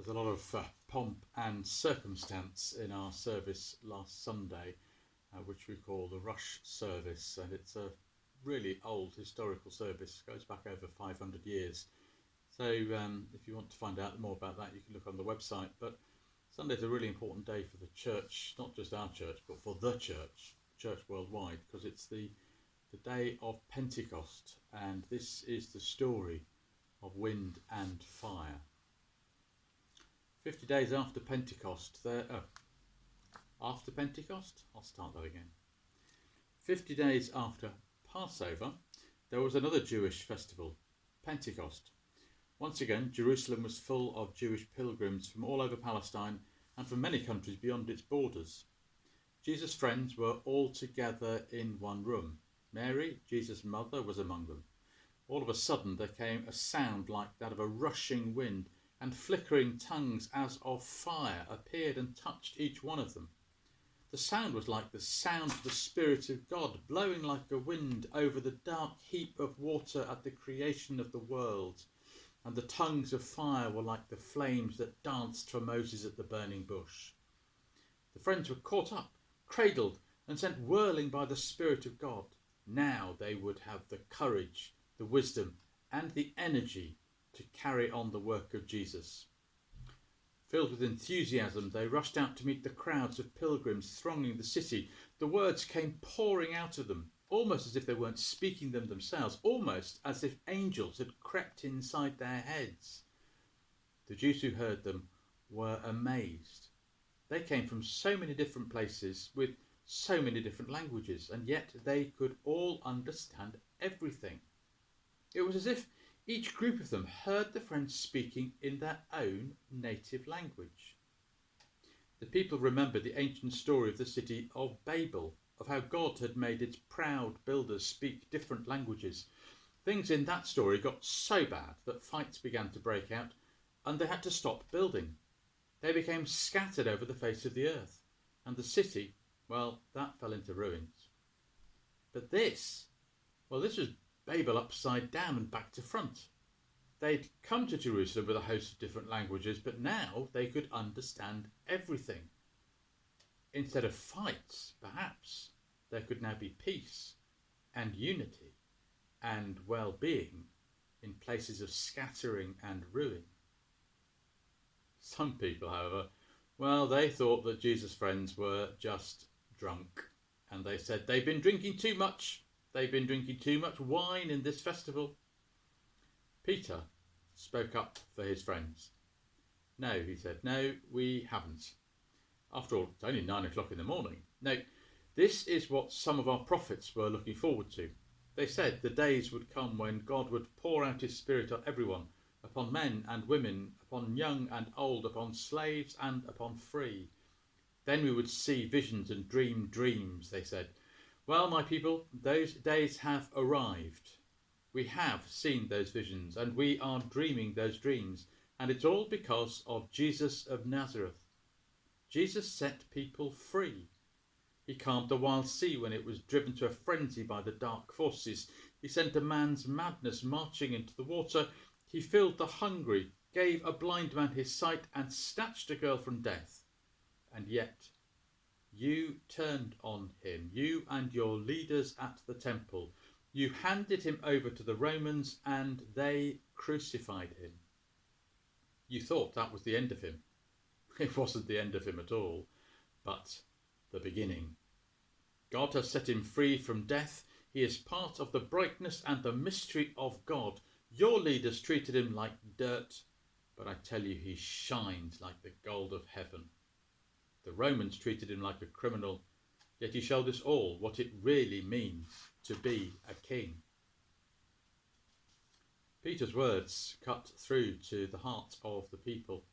There's a lot of pomp and circumstance in our service last Sunday, which we call the Rush Service, and it's a really old historical service, goes back over 500 years. So if you want to find out more about that, you can look on the website. But Sunday's a really important day for the church, not just our church, but for the church worldwide, because it's the day of Pentecost, and this is the story of wind and fire. 50 days after Pentecost, after Pentecost? I'll start that again. 50 days after Passover, there was another Jewish festival, Pentecost. Once again, Jerusalem was full of Jewish pilgrims from all over Palestine and from many countries beyond its borders. Jesus' friends were all together in one room. Mary, Jesus' mother, was among them. All of a sudden there came a sound like that of a rushing wind, and flickering tongues as of fire appeared and touched each one of them. The sound was like the sound of the Spirit of God, blowing like a wind over the dark heap of water at the creation of the world. And the tongues of fire were like the flames that danced for Moses at the burning bush. The friends were caught up, cradled, and sent whirling by the Spirit of God. Now they would have the courage, the wisdom, and the energy to carry on the work of Jesus. Filled with enthusiasm, they rushed out to meet the crowds of pilgrims thronging the city. The words came pouring out of them, almost as if they weren't speaking them themselves, almost as if angels had crept inside their heads. The Jews who heard them were amazed. They came from so many different places with so many different languages, and yet they could all understand everything. It was as if each group of them heard the friends speaking in their own native language. The people remembered the ancient story of the city of Babel, of how God had made its proud builders speak different languages. Things in that story got so bad that fights began to break out, and they had to stop building. They became scattered over the face of the earth, and the city, well, that fell into ruins. But this was Babel upside down and back to front. They'd come to Jerusalem with a host of different languages, but now they could understand everything. Instead of fights, perhaps, there could now be peace and unity and well-being in places of scattering and ruin. Some people, however, they thought that Jesus' friends were just drunk, and they said they've been drinking too much. They've been drinking too much wine in this festival. Peter spoke up for his friends. No, he said, no, we haven't. After all, it's only 9 o'clock in the morning. No, this is what some of our prophets were looking forward to. They said the days would come when God would pour out his Spirit on everyone, upon men and women, upon young and old, upon slaves and upon free. Then we would see visions and dream dreams, they said. Well, my people, those days have arrived. We have seen those visions and we are dreaming those dreams, and it's all because of Jesus of Nazareth. Jesus set people free. He calmed the wild sea when it was driven to a frenzy by the dark forces. He sent a man's madness marching into the water. He filled the hungry, gave a blind man his sight, and snatched a girl from death. And yet, you turned on him, you and your leaders at the temple. You handed him over to the Romans and they crucified him. You thought that was the end of him. It wasn't the end of him at all, but the beginning. God has set him free from death. He is part of the brightness and the mystery of God. Your leaders treated him like dirt, but I tell you, he shines like the gold of heaven. The Romans treated him like a criminal, yet he showed us all what it really means to be a king. Peter's words cut through to the heart of the people.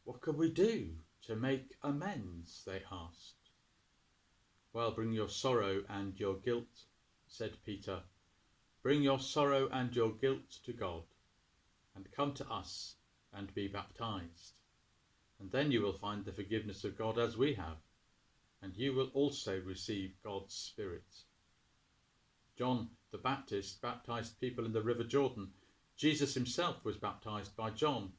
What can we do to make amends? They asked. Well, bring your sorrow and your guilt, said Peter. Bring your sorrow and your guilt to God, and come to us and be baptized. And then you will find the forgiveness of God as we have, and you will also receive God's Spirit. John the Baptist baptized people in the River Jordan. Jesus himself was baptized by John.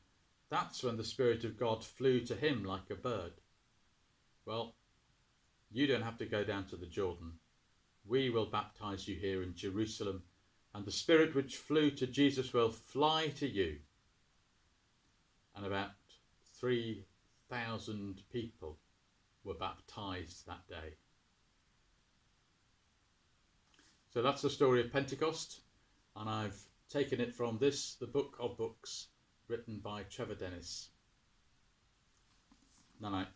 That's when the Spirit of God flew to him like a bird. Well, you don't have to go down to the Jordan. We will baptize you here in Jerusalem, and the Spirit which flew to Jesus will fly to you. And about 3,000 people were baptized that day. So that's the story of Pentecost, and I've taken it from the Book of Books, written by Trevor Dennis. Night night.